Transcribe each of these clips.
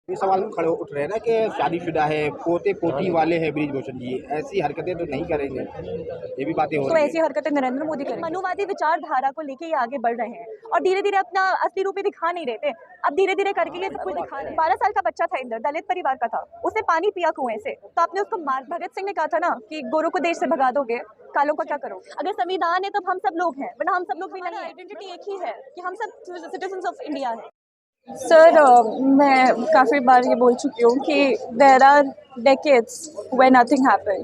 ये सवाल खड़े उठ रहे हैं ना कि शादीशुदा है, पोते पोती वाले हैं बृजभूषण जी, ऐसी हरकतें तो नहीं करेंगे, ये भी बातें हो तो रही ऐसी हरकतें नरेंद्र मोदी करें। मनुवादी विचारधारा को लेके ये आगे बढ़ रहे हैं और धीरे धीरे अपना असली रूप ही दिखा नहीं रहे थे, अब धीरे धीरे करके ये सब कुछ दिखा रहे हैं। 12 साल का बच्चा था इंदर, दलित परिवार का था, उसने पानी पिया कुएं से, तो आपने उसको मार। भगत सिंह ने कहा था ना कि गोरों को देश से भगा दोगे, कालों का क्या करोगे। अगर संविधान है तब हम सब लोग हैं, वरना हम सब लोग भी नहीं। आइडेंटिटी एक ही है कि हम सब सिटीजन ऑफ इंडिया है। सर मैं काफ़ी बार ये बोल चुकी हूँ कि there are decades when nothing happen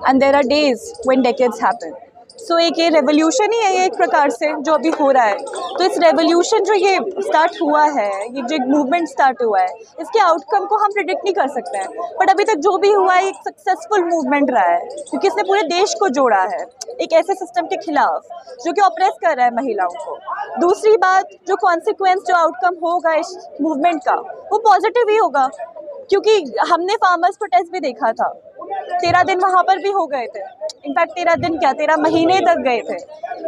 and there are days when decades happen. So एक ये रेवोल्यूशन ही है ये एक प्रकार से जो अभी हो रहा है। तो इस रेवोल्यूशन जो ये स्टार्ट हुआ है, ये जो मूवमेंट स्टार्ट हुआ है, इसके आउटकम को हम प्रिडिक्ट नहीं कर सकते हैं, बट अभी तक जो भी हुआ है एक सक्सेसफुल मूवमेंट रहा है क्योंकि इसने पूरे देश को जोड़ा है एक ऐसे सिस्टम के खिलाफ जो कि ऑप्रेस कर रहा है महिलाओं को। दूसरी बात, जो कॉन्सिक्वेंस जो आउटकम होगा इस मूवमेंट का वो पॉजिटिव ही होगा क्योंकि हमने फार्मर्स प्रोटेस्ट भी देखा था। 13 दिन वहाँ पर भी हो गए थे, इनफैक्ट 13 दिन क्या 13 महीने तक गए थे।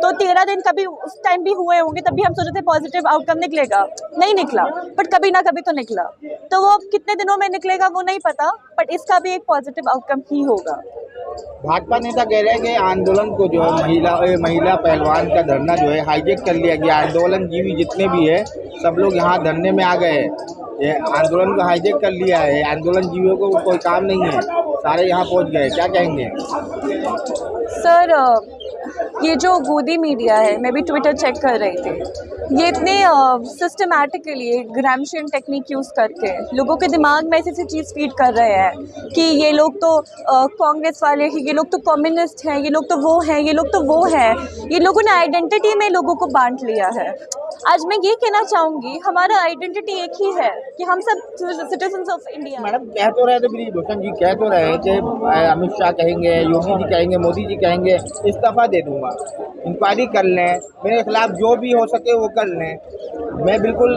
तो 13 दिन कभी उस टाइम भी हुए होंगे, तब भी हम सोचे थे पॉजिटिव आउटकम निकलेगा, नहीं निकला, बट कभी ना कभी तो निकला। तो वो कितने दिनों में निकलेगा वो नहीं पता, बट इसका भी एक पॉजिटिव आउटकम ही होगा। भाजपा नेता कह रहे हैं कि आंदोलन को जो है महिला पहलवान का धरना जो है हाईजेक कर लिया गया, आंदोलन जीवी जितने भी है सब लोग यहाँ धरने में आ गए हैं, ये आंदोलन को हाईजेक कर लिया है, आंदोलन जीवियों को कोई काम नहीं है, सारे यहाँ पहुँच गए, क्या कहेंगे। सर ये जो गोदी मीडिया है, मैं भी ट्विटर चेक कर रही थी, ये इतने सिस्टमैटिकली ग्रामशियन टेक्निक यूज़ करके लोगों के दिमाग में ऐसी ऐसी चीज़ फीड कर रहे हैं कि ये लोग तो कांग्रेस वाले हैं, ये लोग तो कम्युनिस्ट हैं, ये लोग तो वो हैं, ये लोग तो वो हैं। ये लोगों ने आइडेंटिटी में लोगों को बांट लिया है। आज मैं ये कहना चाहूँगी हमारा आइडेंटिटी एक ही है कि हम सब सिटीजन्स ऑफ इंडिया। मैडम कह तो रहे थे, बृजभूषण जी कह तो रहे कि अमित शाह कहेंगे, योगी जी कहेंगे, मोदी जी कहेंगे इस्तीफा दे दूंगा, इंक्वायरी कर लें, मेरे खिलाफ जो भी हो सके वो कर लें, मैं बिल्कुल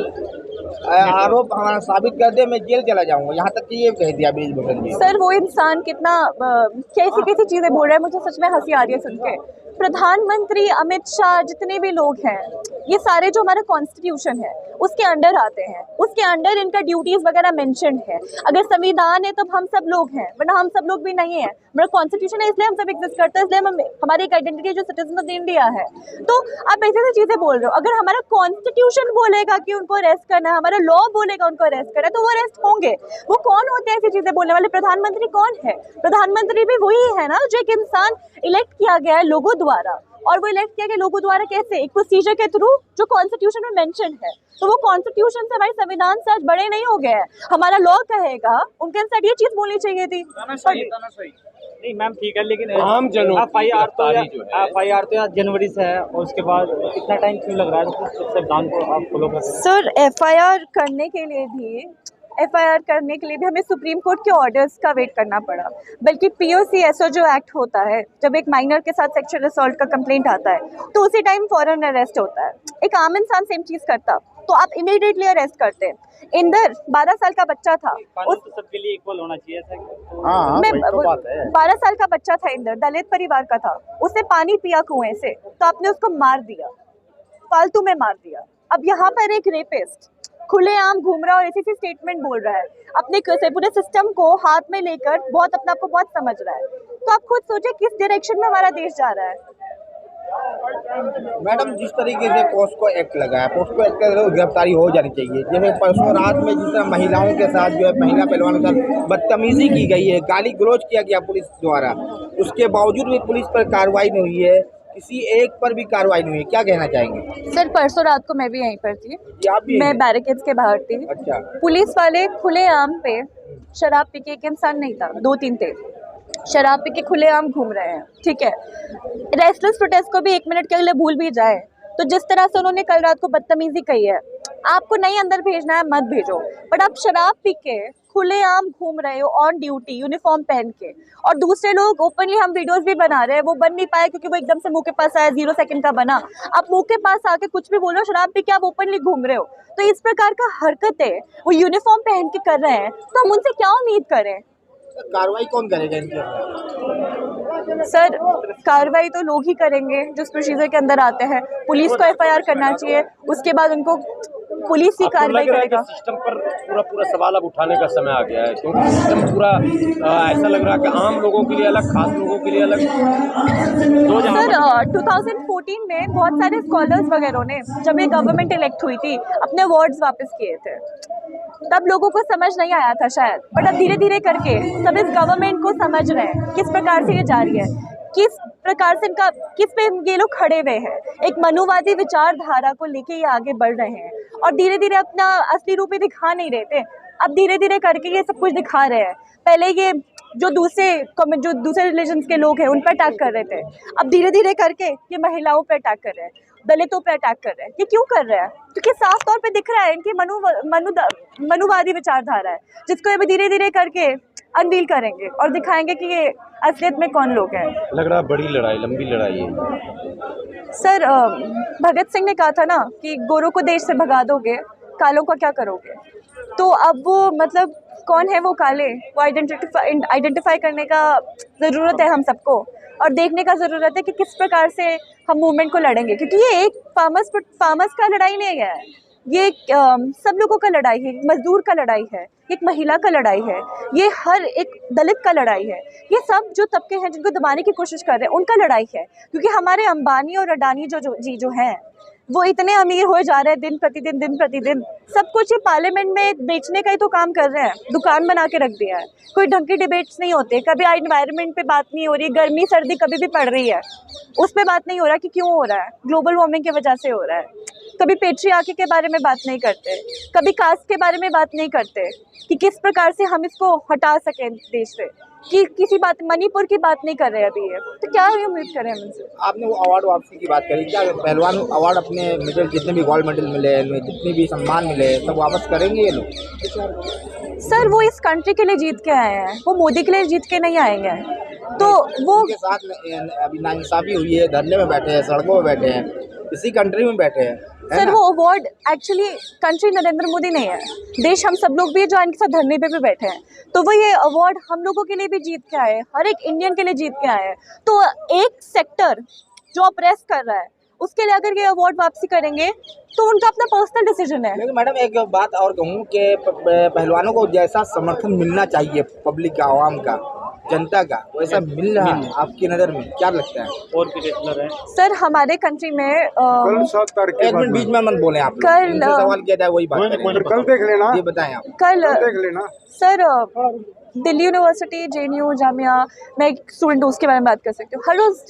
आरोप हमारा साबित कर दे मैं जेल चला जाऊंगा, यहाँ तक कि ये कह दिया बृजभूषण जी। सर वो इंसान कितना कैसी कैसी चीज़ें बोल रहा है, मुझे सच में हंसी आ रही है सुन के। प्रधानमंत्री अमित शाह जितने भी लोग हैं, ये सारे जो हमारा कॉन्स्टिट्यूशन है उसके अंडर आते हैं, उसके अंडर इनका ड्यूटीज़ वगैरह मेंशन्ड है। अगर संविधान है तब हम सब लोग हैं, वरना हम सब लोग भी नहीं है। हमारा कॉन्स्टिट्यूशन है इसलिए हम सब एग्जिस्ट करते हैं, इसलिए हमारी एक आइडेंटिटी जो सिटीजन ऑफ इंडिया है। तो आप ऐसे ऐसी चीज़ें बोल रहे हो, अगर हमारा कॉन्स्टिट्यूशन बोलेगा कि उनको अरेस्ट करना है, हमारा लॉ बोलेगा उनको अरेस्ट करना है, तो वो अरेस्ट होंगे। वो कौन होते हैं ऐसी चीज़ें बोलने वाले? प्रधानमंत्री कौन है? प्रधानमंत्री भी वही है ना जो एक इंसान इलेक्ट किया गया है लोगों द्वारा, और वो इलेक्ट किया गया लोगों द्वारा कैसे? एक प्रोसीजर के थ्रू जो कॉन्स्टिट्यूशन में मेंशन है। तो वो कॉन्स्टिट्यूशन से हमारे संविधान से आज बड़े नहीं हो गए हैं। हमारा लॉ कहेगा उनके साथ ये चीज बोलनी चाहिए थी। नहीं मैम ठीक है, लेकिन आम जनों एफआईआर तो आज जनवरी से है और उसके बाद इतना टाइम क्यों लग रहा है संविधान को आप फॉलो कर? सर एफआईआर करने के लिए भी हमें सुप्रीम कोर्ट के ऑर्डर्स का वेट करना पड़ा। बल्कि पीओसीएसओ जो एक्ट होता है, जब एक माइनर के साथ सेक्सुअल असॉल्ट का कंप्लेंट आता है तो उसी टाइम फौरन अरेस्ट होता है। एक आम इंसान सेम चीज़ करता तो आप इमीडिएटली अरेस्ट करते। इंदर 12 साल का बच्चा था, उस सबके लिए इक्वल होना चाहिए ऐसा। हाँ, मैं तो बात है। 12 साल का बच्चा था इंदर, दलित परिवार का था, उसने पानी पिया कुएं से, तो आपने उसको मार दिया, फालतू में मार दिया। अब यहाँ पर एक रेपिस्ट खुलेआम घूम रहा है और ऐसी स्टेटमेंट बोल रहा है, अपने पूरे सिस्टम को हाथ में लेकर बहुत अपने आप को बहुत समझ रहा है। तो आप खुद सोचिए किस डायरेक्शन में हमारा देश जा रहा है। मैडम जिस तरीके से पोस्को एक्ट लगा है, पोस्को एक्ट के गिरफ्तारी हो जानी चाहिए। जैसे परसों रात में जिस तरह महिलाओं के साथ जो है महिला पहलवानों के साथ बदतमीजी की गई है, गाली गलौज किया गया पुलिस द्वारा, उसके बावजूद भी पुलिस पर कार्रवाई नहीं हुई है, किसी एक पर भी कार्रवाई नहीं हुई, क्या कहना चाहेंगे? सर परसों रात को मैं भी यहीं पर थी, आप भी? मैं बैरिकेड्स के बाहर थी। अच्छा। पुलिस वाले खुलेआम पे शराब पी के, एक इंसान नहीं था, 2-3 थे, शराब पी के खुलेआम घूम रहे हैं। ठीक है, रेस्टलेस प्रोटेस्ट को भी 1 मिनट के लिए भूल भी जाए तो जिस तरह से उन्होंने कल रात को बदतमीजी कही है, आपको नहीं अंदर भेजना है मत भेजो, बट आप शराब पी के खुलेआम घूम रहे हो ऑन ड्यूटी यूनिफॉर्म पहन के, और दूसरे लोग ओपनली, हम वीडियोस भी बना रहे हैं, वो बन नहीं पाए क्योंकि वो एकदम से मुंह के पास आया, 0 सेकंड का बना। आप मुंह के पास आके कुछ भी बोल रहे हो, शराब पी के आप ओपनली घूम रहे हो, तो इस प्रकार का हरकतें वो यूनिफॉर्म पहन के कर रहे हैं, तो हम उनसे क्या उम्मीद करें? कार्रवाई कौन करेगा इनके? सर कार्रवाई तो लोग ही करेंगे जो इस प्रोसीजर के अंदर आते हैं। पुलिस को एफआईआर करना चाहिए, उसके बाद उनको पुलिस ही आपको कार्रवाई लग रहा है करेगा। कि सिस्टम पर पूरा सवाल अब उठाने का समय आ गया है, क्योंकि सिस्टम पूरा ऐसा लग रहा है कि आम लोगों के लिए अलग, खास लोगों के लिए अलग। तो जहाँ सर पर 2014 में बहुत सारे स्कॉलर्स वगैरह ने, जब ये गवर्नमेंट इलेक्ट हुई थी, अपने अवार्ड्स वापस किए थे। तब लोगों को समझ नहीं आया था शायद, बट अब धीरे धीरे करके सब इस गवर्नमेंट को समझ रहे हैं किस प्रकार से ये जा रही है, किस प्रकार से इनका, किस पे ये लोग खड़े हुए हैं। एक मनुवादी विचारधारा को लेके ये आगे बढ़ रहे हैं और धीरे धीरे अपना असली रूप ही दिखा नहीं रहे थे, अब धीरे धीरे करके ये सब कुछ दिखा रहे हैं। पहले ये जो दूसरे रिलीजन्स के लोग हैं उन पर अटैक कर रहे थे, अब धीरे धीरे करके ये महिलाओं पर अटैक कर रहे हैं, दलितों पे अटैक कर रहे हैं। ये क्यों कर रहे हैं? क्योंकि साफ तौर पे दिख रहा है इनकी मनुवादी विचारधारा है, जिसको ये धीरे धीरे करके अनवील करेंगे और दिखाएंगे कि ये असलियत में कौन लोग हैं। लग रहा है बड़ी लड़ाई, लंबी लड़ाई है। सर भगत सिंह ने कहा था ना कि गोरों को देश से भगा दोगे, कालों का क्या करोगे। तो अब वो मतलब कौन है वो काले, वो आइडेंटिफाई करने का ज़रूरत है हम सबको, और देखने का ज़रूरत है कि किस प्रकार से हम मूवमेंट को लड़ेंगे। क्योंकि ये एक फार्मर्स का लड़ाई नहीं है, ये सब लोगों का लड़ाई है, मजदूर का लड़ाई है, एक महिला का लड़ाई है, ये हर एक दलित का लड़ाई है। ये सब जो तबके हैं जिनको दबाने की कोशिश कर रहे हैं उनका लड़ाई है। क्योंकि हमारे अंबानी और अडानी जो हैं वो इतने अमीर हो जा रहे हैं दिन प्रतिदिन। सब कुछ ये पार्लियामेंट में बेचने का ही तो काम कर रहे हैं, दुकान बना के रख दिया है। कोई ढंग की डिबेट्स नहीं होते, कभी एनवायरनमेंट पे बात नहीं हो रही, गर्मी सर्दी कभी भी पड़ रही है उस पर बात नहीं हो रहा कि क्यों हो रहा है, ग्लोबल वार्मिंग की वजह से हो रहा है। कभी पेट्रियार्की के बारे में बात नहीं करते, कभी कास्ट के बारे में बात नहीं करते कि किस प्रकार से हम इसको हटा सकें देश से, कि किसी बात, मणिपुर की बात नहीं कर रहे अभी ये, तो क्या उम्मीद करें हम इनसे। आपने वो अवार्ड वापसी की बात करी, क्या पहलवान अवार्ड अपने मेडल, जितने भी गोल्ड मेडल मिले, जितने भी सम्मान मिले, सब वापस करेंगे ये लोग? सर वो इस कंट्री के लिए जीत के आए हैं, वो मोदी के लिए जीत के नहीं आएंगे। तो वो उनके साथ अभी नाइंसाफी हुई है, धरने में बैठे हैं, सड़कों में बैठे हैं, इसी कंट्री में बैठे हैं। सर वो award actually country Narendra Modi नहीं है, देश हम सब लोग भी जो इनके साथ धरने पे भी बैठे हैं, तो वो ये अवार्ड हम लोगों के लिए भी जीत के आए, हर एक इंडियन के लिए जीत के आए हैं। तो एक सेक्टर जो अप्रेस कर रहा है उसके लिए अगर ये अवार्ड वापसी करेंगे तो उनका अपना पर्सनल डिसीजन है। लेकिन मैडम एक बात और कहूँ कि पहलवानों को जैसा समर्थन मिलना चाहिए पब्लिक का, आवाम का, जनता का, वैसा मिल रहा है आपकी नज़र में, क्या लगता है? और भी रेसलर है सर हमारे कंट्री में एक मिनट बीच में मत बोले आप, कल सवाल किया जाए वही बात करें। कल देख लेना, ये बताएं आप। कल देख लेना sir Delhi university, JNU Jamia, मैं एक स्टूडेंट हूँ, उसके बारे में बात कर सकती हूँ। हर रोज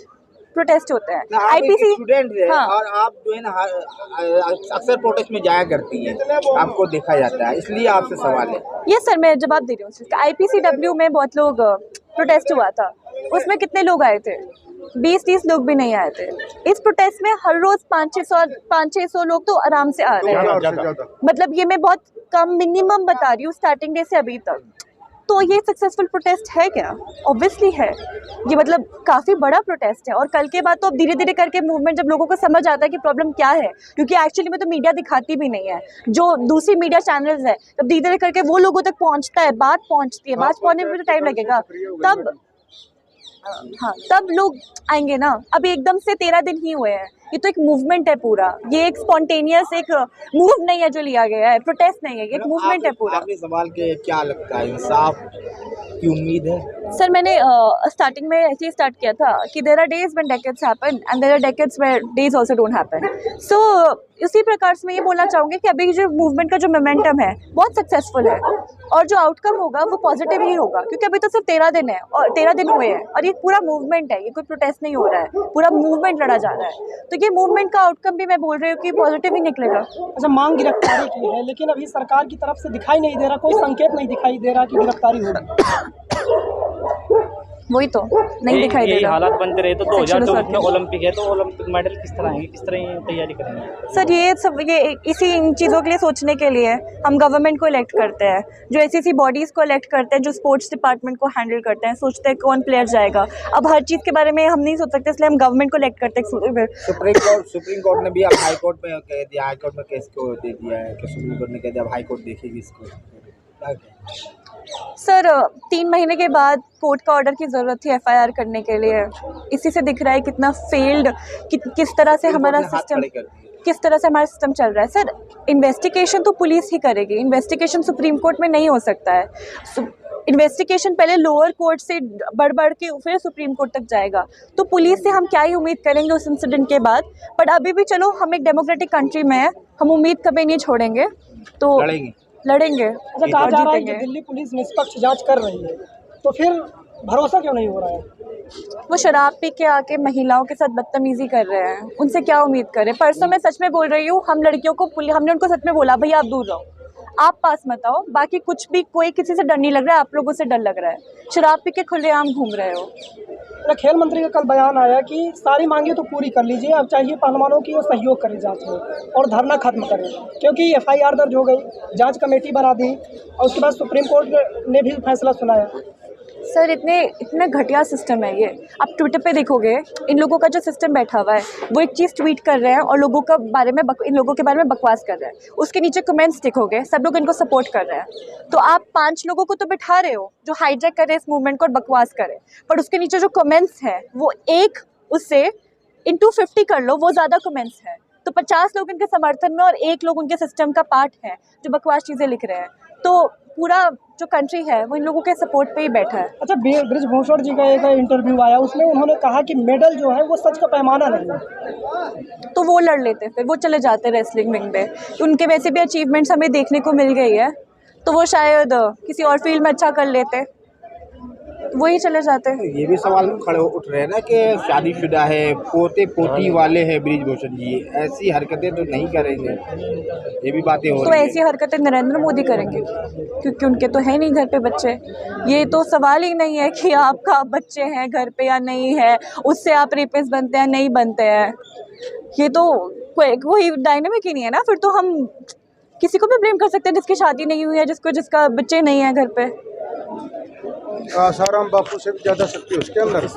प्रोटेस्ट होते हैं, IPC स्टूडेंट है, हाँ। और आप जो है ना अक्सर प्रोटेस्ट में जाया करती हैं, आपको देखा जाता है, इसलिए आपसे सवाल है। ये सर मैं जवाब दे रही हूँ। IPCW में बहुत लोग प्रोटेस्ट हुआ था, उसमें कितने लोग आए थे? 20-30 लोग भी नहीं आए थे। इस प्रोटेस्ट में हर रोज 500-600 लोग तो आराम से आ रहे हैं। मतलब ये मैं बहुत कम मिनिमम बता रही हूँ स्टार्टिंग डे से अभी तक। तो ये सक्सेसफुल प्रोटेस्ट है क्या? ऑब्वियसली है, ये मतलब काफ़ी बड़ा प्रोटेस्ट है। और कल के बाद तो अब धीरे धीरे करके मूवमेंट, जब लोगों को समझ आता है कि प्रॉब्लम क्या है, क्योंकि एक्चुअली में तो मीडिया दिखाती भी नहीं है, जो दूसरी मीडिया चैनल्स है, तब धीरे धीरे करके वो लोगों तक पहुंचता है, बात पहुंचती है, बात पहुंचने में भी तो टाइम लगेगा, तब हाँ तब लोग आएंगे ना। अभी एकदम से 13 दिन ही हुए हैं, ये तो एक मूवमेंट है पूरा, ये एक स्पॉन्टेनियस एक मूव नहीं है जो लिया गया है, प्रोटेस्ट नहीं है, ये एक मूवमेंट है पूरा। आपने सवाल के क्या लगता है, इंसाफ की उम्मीद है? सर मैंने स्टार्टिंग में ऐसे ही स्टार्ट किया था कि there are days when decades happen and there are decades where days also don't happen. So इसी प्रकार से मैं ये बोलना चाहूँगी कि अभी जो मूवमेंट का जो मोमेंटम है बहुत सक्सेसफुल है, और जो आउटकम होगा वो पॉजिटिव ही होगा, क्योंकि अभी तो सिर्फ 13 दिन है और 13 दिन हुए हैं, और ये पूरा मूवमेंट है, ये कोई प्रोटेस्ट नहीं हो रहा है, पूरा मूवमेंट लड़ा जा रहा है। तो ये मूवमेंट का आउटकम भी मैं बोल रही हूँ कि पॉजिटिव ही निकलेगा। अच्छा, मांग गिरफ्तारी की है, लेकिन अभी सरकार की तरफ से दिखाई नहीं दे रहा, कोई संकेत नहीं दिखाई दे रहा कि गिरफ्तारी होगी। वही तो नहीं दिखाई दे रहा। हालात बनते रहे तो 2024 में ओलंपिक है, तो ओलंपिक मेडल किस तरह आएंगे, किस तरह ये तैयारी करेंगे? सर ये सब ये इसी इन चीज़ों के लिए सोचने के लिए हम गवर्नमेंट को इलेक्ट करते हैं, जो ऐसी बॉडीज़ को इलेक्ट करते हैं, जो स्पोर्ट्स डिपार्टमेंट को हैंडल करते हैं, सोचते हैं कौन प्लेयर जाएगा। अब हर चीज़ के बारे में हम नहीं सोच सकते, इसलिए हम गवर्नमेंट को इलेक्ट करते हैं। सुप्रीम कोर्ट ने भी अब हाई कोर्ट में कह दिया, हाई कोर्ट में केस को दे दिया है कि सुप्रीम कोर्ट ने कह दिया अब हाई कोर्ट देखेगी इसको। सर 3 महीने के बाद कोर्ट का ऑर्डर की ज़रूरत थी FIR करने के लिए, इसी से दिख रहा है कितना फेल्ड, किस तरह से हमारा सिस्टम, किस तरह से हमारा सिस्टम चल रहा है। सर, इन्वेस्टिगेशन तो पुलिस ही करेगी, इन्वेस्टिगेशन सुप्रीम कोर्ट में नहीं हो सकता है। इन्वेस्टिगेशन पहले लोअर कोर्ट से बढ़ के फिर सुप्रीम कोर्ट तक जाएगा। तो पुलिस से हम क्या ही उम्मीद करेंगे उस इंसिडेंट के बाद। बट अभी भी चलो, हम एक डेमोक्रेटिक कंट्री में हैं, हम उम्मीद कभी नहीं छोड़ेंगे, तो लड़ेंगे। अच्छा, कहा जा रहा है कि दिल्ली पुलिस निष्पक्ष जांच कर रही है, तो फिर भरोसा क्यों नहीं हो रहा है? वो शराब पी के आके महिलाओं के साथ बदतमीजी कर रहे हैं, उनसे क्या उम्मीद करें। परसों मैं सच में बोल रही हूँ, हम लड़कियों को हमने उनको सच में बोला, भैया आप दूर रहो, आप पास मत आओ, बाकी कुछ भी कोई किसी से डर नहीं लग रहा है, आप लोगों से डर लग रहा है, शराब पी के खुलेआम घूम रहे हो। खेल मंत्री का कल बयान आया कि सारी मांगे तो पूरी कर लीजिए, अब चाहिए पहलवानों की और सहयोग करें जांच में और धरना खत्म करें, क्योंकि FIR दर्ज हो गई, जांच कमेटी बना दी और उसके बाद सुप्रीम कोर्ट ने भी फैसला सुनाया। सर, इतना घटिया सिस्टम है ये। आप ट्विटर पे देखोगे, इन लोगों का जो सिस्टम बैठा हुआ है, वो एक चीज़ ट्वीट कर रहे हैं और लोगों का बारे में इन लोगों के बारे में बकवास कर रहे हैं। उसके नीचे कमेंट्स देखोगे, सब लोग इनको सपोर्ट कर रहे हैं। तो आप 5 लोगों को तो बिठा रहे हो जो हाईजैक करे इस मूवमेंट को और बकवास करे, पर उसके नीचे जो कमेंट्स हैं वो एक उससे इंटू 50 कर लो, वो ज़्यादा कमेंट्स हैं। तो 50 लोग इनके समर्थन में और 1 लोग उनके सिस्टम का पार्ट है जो बकवास चीज़ें लिख रहे हैं। तो पूरा जो कंट्री है वो इन लोगों के सपोर्ट पे ही बैठा है। अच्छा, बृजभूषण जी का एक इंटरव्यू आया, उसमें उन्होंने कहा कि मेडल जो है वो सच का पैमाना नहीं है। तो वो लड़ लेते, फिर वो चले जाते रेसलिंग विंग में। उनके वैसे भी अचीवमेंट्स हमें देखने को मिल गई है, तो वो शायद किसी और फील्ड में अच्छा कर लेते, वही चले जाते हैं। ये भी सवाल खड़े उठ रहे हैं ना कि शादीशुदा है, पोते पोती वाले हैं बृजभूषण जी, ऐसी हरकतें तो नहीं करेंगे, ये भी बातें हो तो रही ऐसी हरकतें नरेंद्र मोदी करेंगे, क्योंकि उनके तो है नहीं घर पे बच्चे। ये तो सवाल ही नहीं है कि आपका बच्चे हैं घर पे या नहीं है, उससे आप रेपिस्ट बनते हैं नहीं बनते हैं। ये तो कोई डायनेमिक ही नहीं है ना। फिर तो हम किसी को भी ब्लेम कर सकते हैं जिसकी शादी नहीं हुई है, जिसका बच्चे नहीं है घर पे। आसाराम बापू से भी ज़्यादा शक्ति उसके अंदर।